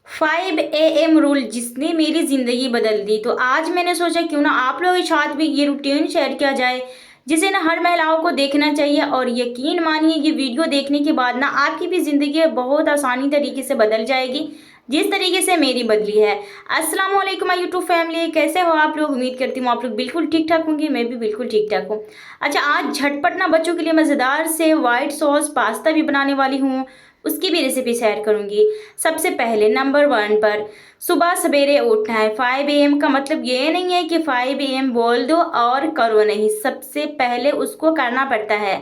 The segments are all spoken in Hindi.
5 AM रूल जिसने मेरी ज़िंदगी बदल दी। तो आज मैंने सोचा क्यों ना आप लोगों के साथ भी ये रूटीन शेयर किया जाए, जिसे ना हर महिलाओं को देखना चाहिए। और यकीन मानिए ये वीडियो देखने के बाद ना आपकी भी ज़िंदगी बहुत आसानी तरीके से बदल जाएगी, जिस तरीके से मेरी बदली है। अस्सलाम वालेकुम माय यूट्यूब फैमिली, कैसे हो आप लोग? उम्मीद करती हूँ आप लोग बिल्कुल ठीक ठाक होंगे, मैं भी बिल्कुल ठीक ठाक हूँ। अच्छा, आज झटपट ना बच्चों के लिए मज़ेदार से वाइट सॉस पास्ता भी बनाने वाली हूँ, उसकी भी रेसिपी शेयर करूँगी। सबसे पहले नंबर 1 पर सुबह सवेरे उठना है। 5 AM का मतलब ये नहीं है कि 5 AM बोल दो और करो नहीं, सबसे पहले उसको करना पड़ता है।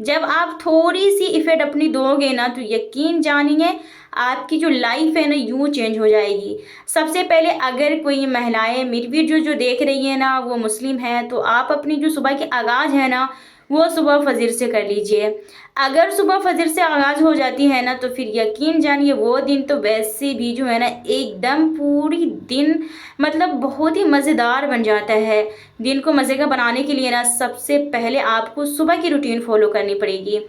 जब आप थोड़ी सी इफ़र्ट अपनी दोगे ना तो यकीन जानिए आपकी जो लाइफ है ना यूँ चेंज हो जाएगी। सबसे पहले अगर कोई महिलाएं मेरी वीडियो जो देख रही है ना वो मुस्लिम है, तो आप अपनी जो सुबह की आगाज़ है ना वो सुबह फजर से कर लीजिए। अगर सुबह फजर से आगाज़ हो जाती है ना तो फिर यकीन जानिए वो दिन तो वैसे भी जो है ना एकदम पूरी दिन मतलब बहुत ही मज़ेदार बन जाता है। दिन को मज़े का बनाने के लिए ना सबसे पहले आपको सुबह की रूटीन फॉलो करनी पड़ेगी।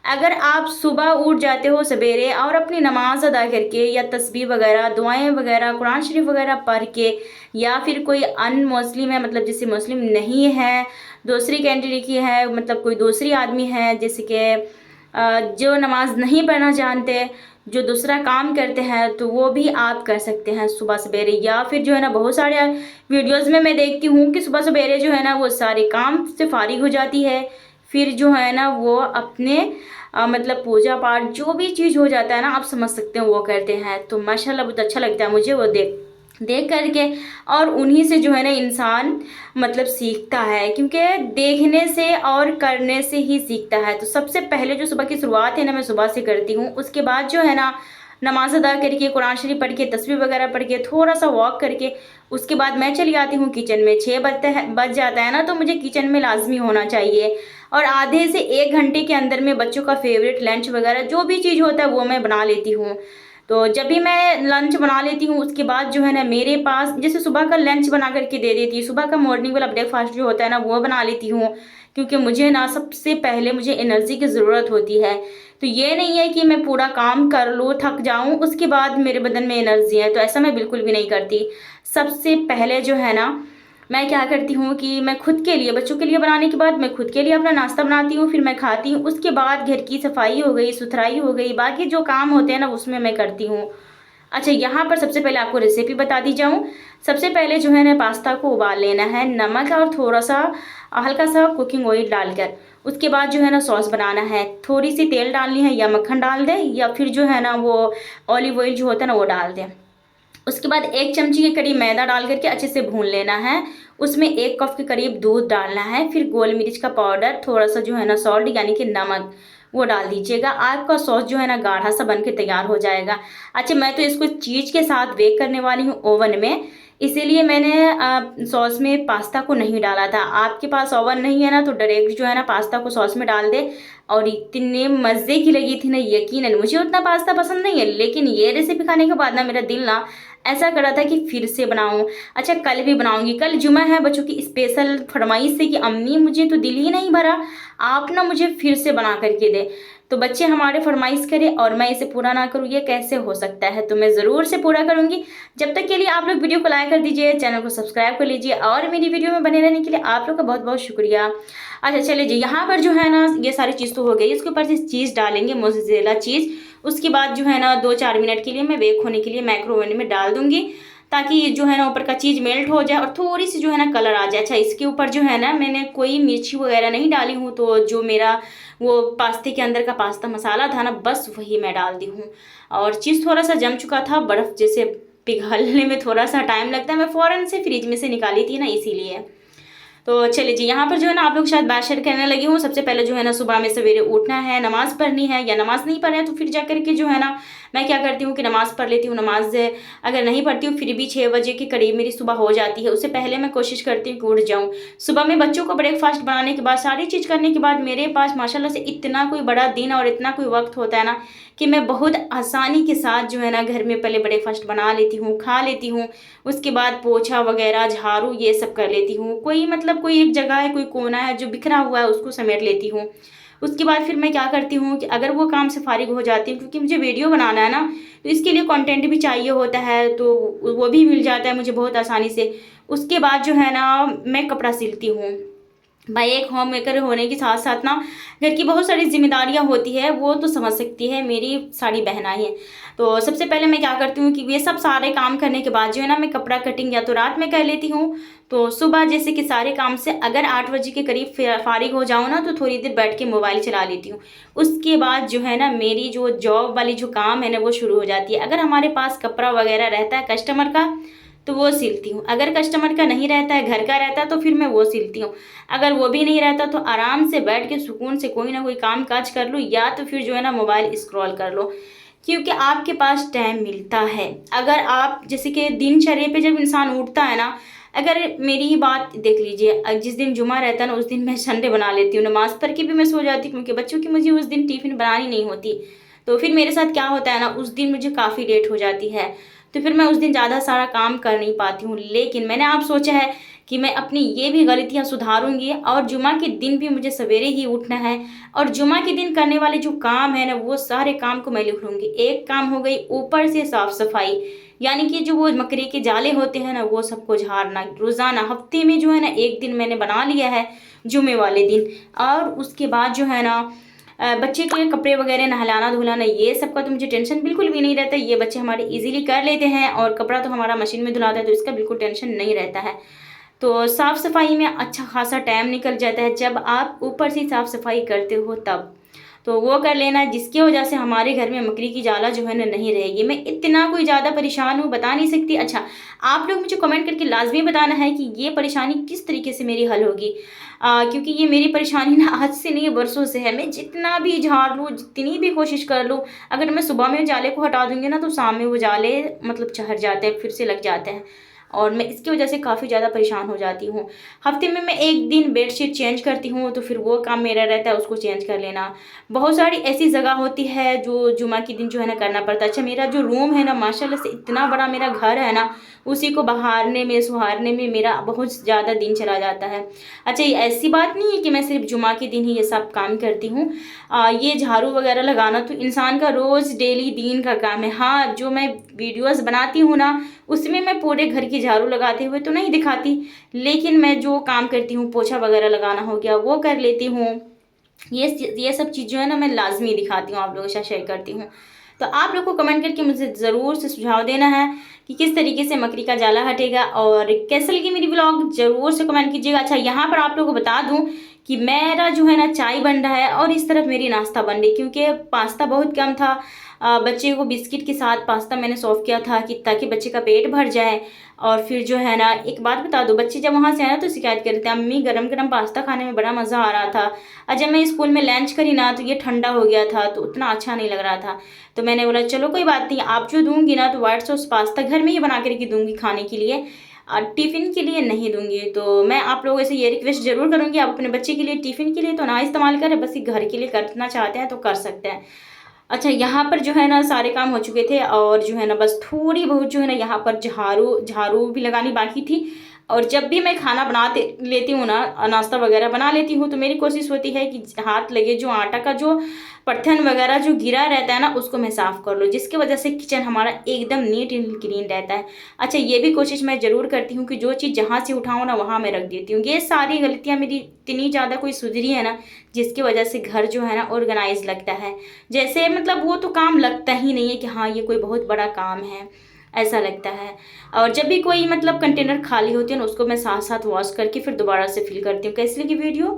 अगर आप सुबह उठ जाते हो सवेरे और अपनी नमाज अदा करके या तस्बीह वगैरह, दुआएं वगैरह, कुरान शरीफ वगैरह पढ़ के, या फिर कोई अन मुस्लिम है मतलब जैसे मुस्लिम नहीं है, दूसरी कैटेगरी की है, मतलब कोई दूसरी आदमी है जैसे कि जो नमाज नहीं पढ़ना जानते, जो दूसरा काम करते हैं, तो वो भी आप कर सकते हैं सुबह सवेरे। या फिर जो है ना बहुत सारे वीडियोज़ में मैं देखती हूँ कि सुबह सवेरे जो है ना वो सारे काम से फारिग हो जाती है, फिर जो है ना वो अपने मतलब पूजा पाठ जो भी चीज़ हो जाता है ना आप समझ सकते हैं वो करते हैं। तो माशाल्लाह बहुत अच्छा लगता है मुझे वो देख देख करके। और उन्हीं से जो है ना इंसान मतलब सीखता है, क्योंकि देखने से और करने से ही सीखता है। तो सबसे पहले जो सुबह की शुरुआत है ना मैं सुबह से करती हूँ। उसके बाद जो है ना नमाज अदा करके, कुरान शरीफ पढ़ के, तस्बीह वगैरह पढ़ के, थोड़ा सा वॉक करके उसके बाद मैं चली आती हूँ किचन में। 6 बज जाता है ना तो मुझे किचन में लाजमी होना चाहिए। और आधे से 1 घंटे के अंदर में बच्चों का फेवरेट लंच वगैरह जो भी चीज़ होता है वो मैं बना लेती हूँ। तो जब भी मैं लंच बना लेती हूँ उसके बाद जो है ना मेरे पास जैसे सुबह का लंच बना करके दे देती हूँ, सुबह का मॉर्निंग वाला ब्रेकफास्ट जो होता है ना वो बना लेती हूँ, क्योंकि मुझे ना सबसे पहले मुझे एनर्जी की ज़रूरत होती है। तो ये नहीं है कि मैं पूरा काम कर लूँ थक जाऊँ उसके बाद मेरे बदन में एनर्जी है, तो ऐसा मैं बिल्कुल भी नहीं करती। सबसे पहले जो है ना मैं क्या करती हूँ कि मैं खुद के लिए, बच्चों के लिए बनाने के बाद मैं खुद के लिए अपना नाश्ता बनाती हूँ, फिर मैं खाती हूँ। उसके बाद घर की सफाई हो गई, सुथराई हो गई, बाकी जो काम होते हैं ना उसमें मैं करती हूँ। अच्छा, यहाँ पर सबसे पहले आपको रेसिपी बता दी जाऊँ। सबसे पहले जो है ना पास्ता को उबाल लेना है नमक और थोड़ा सा हल्का सा कुकिंग ऑयल डालकर। उसके बाद जो है ना सॉस बनाना है, थोड़ी सी तेल डालनी है या मक्खन डाल दें या फिर जो है ना वो ऑलिव ऑयल जो होता है ना वो डाल दें। उसके बाद 1 चमची के करीब मैदा डाल करके अच्छे से भून लेना है। उसमें 1 कप के करीब दूध डालना है, फिर गोल मिर्च का पाउडर, थोड़ा सा जो है ना सॉल्ट यानी कि नमक वो डाल दीजिएगा। आपका सॉस जो है ना गाढ़ा सा बन के तैयार हो जाएगा। अच्छा, मैं तो इसको चीज़ के साथ बेक करने वाली हूँ ओवन में, इसीलिए मैंने सॉस में पास्ता को नहीं डाला था। आपके पास ओवन नहीं है ना तो डायरेक्ट जो है ना पास्ता को सॉस में डाल दे। और इतने मज़े की लगी थी ना, यकीनन मुझे उतना पास्ता पसंद नहीं है, लेकिन ये रेसिपी खाने के बाद ना मेरा दिल ना ऐसा कर रहा था कि फिर से बनाऊं। अच्छा, कल भी बनाऊंगी, कल जुमा है, बच्चों की स्पेशल फरमाइश से कि अम्मी मुझे तो दिल ही नहीं भरा, आप ना मुझे फिर से बना करके दे। तो बच्चे हमारे फरमाइश करें और मैं इसे पूरा ना करूँ, ये कैसे हो सकता है? तो मैं ज़रूर से पूरा करूँगी। जब तक के लिए आप लोग वीडियो को लाइक कर दीजिए, चैनल को सब्सक्राइब कर लीजिए और मेरी वीडियो में बने रहने के लिए आप लोग का बहुत बहुत शुक्रिया। अच्छा चलिए जी, यहाँ पर जो है ना ये सारी चीज़ तो हो गई, इसके ऊपर से चीज़ डालेंगे, मोज़रेला चीज़। उसके बाद जो है ना 2-4 मिनट के लिए मैं बेक होने के लिए माइक्रोवेव में डाल दूंगी, ताकि जो है ना ऊपर का चीज़ मेल्ट हो जाए और थोड़ी सी जो है ना कलर आ जाए। अच्छा, इसके ऊपर जो है ना मैंने कोई मिर्ची वगैरह नहीं डाली हूँ, तो जो मेरा वो पास्ते के अंदर का पास्ता मसाला था ना बस वही मैं डाल दी हूँ। और चीज़ थोड़ा सा जम चुका था, बर्फ़ जैसे पिघलने में थोड़ा सा टाइम लगता है, मैं फ़ौरन से फ्रिज में से निकाली थी ना इसीलिए। तो चलिए जी, यहाँ पर जो है ना आप लोग शायद बात शेयर करने लगी हूँ। सबसे पहले जो है ना सुबह में सवेरे उठना है, नमाज़ पढ़नी है, या नमाज़ नहीं पढ़े तो फिर जा कर के जो है ना मैं क्या करती हूँ कि नमाज़ पढ़ लेती हूँ। नमाज अगर नहीं पढ़ती हूँ फिर भी 6 बजे के करीब मेरी सुबह हो जाती है, उससे पहले मैं कोशिश करती हूँ कि उठ जाऊँ। सुबह में बच्चों को ब्रेकफास्ट बनाने के बाद सारी चीज़ करने के बाद मेरे पास माशाल्लाह से इतना कोई बड़ा दिन और इतना कोई वक्त होता है ना कि मैं बहुत आसानी के साथ जो है ना घर में पहले ब्रेकफास्ट बना लेती हूँ, खा लेती हूँ। उसके बाद पोछा वगैरह, झाड़ू ये सब कर लेती हूँ। कोई मतलब कोई एक जगह है, कोई कोना है जो बिखरा हुआ है उसको समेट लेती हूँ। उसके बाद फिर मैं क्या करती हूँ कि अगर वो काम से फारिग हो जाती हूँ, क्योंकि मुझे वीडियो बनाना है ना, तो इसके लिए कंटेंट भी चाहिए होता है, तो वो भी मिल जाता है मुझे बहुत आसानी से। उसके बाद जो है ना मैं कपड़ा सिलती हूँ। भाई एक होम मेकर होने के साथ साथ ना घर की बहुत सारी जिम्मेदारियां होती है, वो तो समझ सकती है, मेरी सारी बहनाई हैं। तो सबसे पहले मैं क्या करती हूँ कि ये सब सारे काम करने के बाद जो है ना मैं कपड़ा कटिंग या तो रात में कर लेती हूँ। तो सुबह जैसे कि सारे काम से अगर 8 बजे के करीब फारिग हो जाऊँ ना, तो थोड़ी देर बैठ के मोबाइल चला लेती हूँ। उसके बाद जो है ना मेरी जो जॉब वाली जो काम है ना वो शुरू हो जाती है। अगर हमारे पास कपड़ा वगैरह रहता है कस्टमर का तो वो सिलती हूँ, अगर कस्टमर का नहीं रहता है, घर का रहता है, तो फिर मैं वो सिलती हूँ। अगर वो भी नहीं रहता तो आराम से बैठ के सुकून से कोई ना कोई काम काज कर लूँ, या तो फिर जो है ना मोबाइल स्क्रॉल कर लो, क्योंकि आपके पास टाइम मिलता है। अगर आप जैसे कि दिनचर्या पे जब इंसान उठता है ना, अगर मेरी ही बात देख लीजिए, जिस दिन जुमा रहता है ना उस दिन मैं संडे बना लेती हूँ, नमाज पढ़ के भी मैं सो जाती हूँ, क्योंकि बच्चों की मुझे उस दिन टिफिन बनानी नहीं होती। तो फिर मेरे साथ क्या होता है ना, उस दिन मुझे काफ़ी लेट हो जाती है, तो फिर मैं उस दिन ज़्यादा सारा काम कर नहीं पाती हूँ। लेकिन मैंने आप सोचा है कि मैं अपनी ये भी गलतियाँ सुधारूंगी, और जुमा के दिन भी मुझे सवेरे ही उठना है, और जुमा के दिन करने वाले जो काम है ना वो सारे काम को मैं लिख लूँगी। एक काम हो गई ऊपर से साफ सफाई, यानी कि जो वो मकड़ी के जाले होते हैं ना वो सबको झाड़ना रोज़ाना, हफ्ते में जो है ना एक दिन मैंने बना लिया है जुमे वाले दिन। और उसके बाद जो है ना बच्चे के कपड़े वगैरह नहलाना धुलाना ये सब का तो मुझे टेंशन बिल्कुल भी नहीं रहता, ये बच्चे हमारे इजीली कर लेते हैं, और कपड़ा तो हमारा मशीन में धुलाता है तो इसका बिल्कुल टेंशन नहीं रहता है। तो साफ़ सफाई में अच्छा खासा टाइम निकल जाता है जब आप ऊपर से साफ़ सफाई करते हो तब, तो वो कर लेना, जिसकी वजह से हमारे घर में मकड़ी की जाला जो है ना नहीं रहेगी। मैं इतना कोई ज़्यादा परेशान हूँ बता नहीं सकती। अच्छा, आप लोग मुझे कमेंट करके लाजमी बताना है कि ये परेशानी किस तरीके से मेरी हल होगी, क्योंकि ये मेरी परेशानी ना आज से नहीं बरसों से है। मैं जितना भी झाड़ लूँ, जितनी भी कोशिश कर लूँ, अगर मैं सुबह में जाले को हटा दूँगी ना तो शाम में वो जाले मतलब चढ़ जाते हैं, फिर से लग जाते हैं, और मैं इसकी वजह से काफ़ी ज़्यादा परेशान हो जाती हूँ। हफ्ते में मैं एक दिन बेडशीट चेंज करती हूँ, तो फिर वो काम मेरा रहता है उसको चेंज कर लेना। बहुत सारी ऐसी जगह होती है जो जुमा के दिन जो है ना करना पड़ता है। अच्छा, मेरा जो रूम है ना माशाल्लाह से इतना बड़ा मेरा घर है ना, उसी को बहारने में सुहारने में मेरा बहुत ज़्यादा दिन चला जाता है। अच्छा, ये ऐसी बात नहीं है कि मैं सिर्फ जुमा के दिन ही ये सब काम करती हूँ। ये झाड़ू वगैरह लगाना तो इंसान का रोज़ डेली दिन का काम है। हाँ, जो मैं वीडियोस बनाती हूँ ना उसमें मैं पूरे घर की झाड़ू लगाते हुए तो नहीं दिखाती, लेकिन मैं जो काम करती हूँ पोछा वगैरह लगाना हो गया वो कर लेती हूँ। ये सब चीज़ जो है ना मैं लाजमी दिखाती हूँ, आप लोगों के साथ शेयर करती हूँ। तो आप लोग को कमेंट करके मुझे ज़रूर से सुझाव देना है कि किस तरीके से मकड़ी का जाला हटेगा, और कैसे लगी मेरी ब्लॉग ज़रूर से कमेंट कीजिएगा। अच्छा, यहाँ पर आप लोगों को बता दूँ कि मेरा जो है ना चाय बन रहा है और इस तरफ मेरी नाश्ता बन रही, क्योंकि पास्ता बहुत कम था। बच्चे को बिस्किट के साथ पास्ता मैंने सर्व किया था कि ताकि बच्चे का पेट भर जाए। और फिर जो है ना एक बात बता दो, बच्चे जब वहाँ से आए ना तो शिकायत कर रहे थे, अम्मी गरम गरम पास्ता खाने में बड़ा मज़ा आ रहा था, और जब मैं स्कूल में लंच करी ना तो ये ठंडा हो गया था तो उतना अच्छा नहीं लग रहा था। तो मैंने बोला चलो कोई बात नहीं, आप जो दूंगी ना तो वाइट सॉस पास्ता घर में ही बना करके दूंगी खाने के लिए, और टिफ़िन के लिए नहीं दूंगी। तो मैं आप लोगों से ये रिक्वेस्ट ज़रूर करूँगी, आप अपने बच्चे के लिए टिफ़िन के लिए तो ना इस्तेमाल करें, बस ये घर के लिए करना चाहते हैं तो कर सकते हैं। अच्छा, यहाँ पर जो है ना सारे काम हो चुके थे, और जो है ना बस थोड़ी बहुत जो है ना यहाँ पर झाड़ू भी लगानी बाकी थी। और जब भी मैं खाना बनाते लेती हूँ ना, नाश्ता वगैरह बना लेती हूँ, तो मेरी कोशिश होती है कि हाथ लगे जो आटा का जो पत्थन वगैरह जो गिरा रहता है ना उसको मैं साफ़ कर लूँ, जिसकी वजह से किचन हमारा एकदम नीट एंड क्लीन रहता है। अच्छा, ये भी कोशिश मैं ज़रूर करती हूँ कि जो चीज़ जहाँ से उठाऊँ ना वहाँ मैं रख देती हूँ। ये सारी गलतियाँ मेरी इतनी ज़्यादा कोई सुधरी है ना, जिसकी वजह से घर जो है ना ऑर्गेनाइज लगता है, जैसे मतलब वो तो काम लगता ही नहीं है कि हाँ ये कोई बहुत बड़ा काम है, ऐसा लगता है। और जब भी कोई मतलब कंटेनर खाली होती है ना उसको मैं साथ साथ वॉश करके फिर दोबारा से फिल करती हूँ। कैसी लगी वीडियो?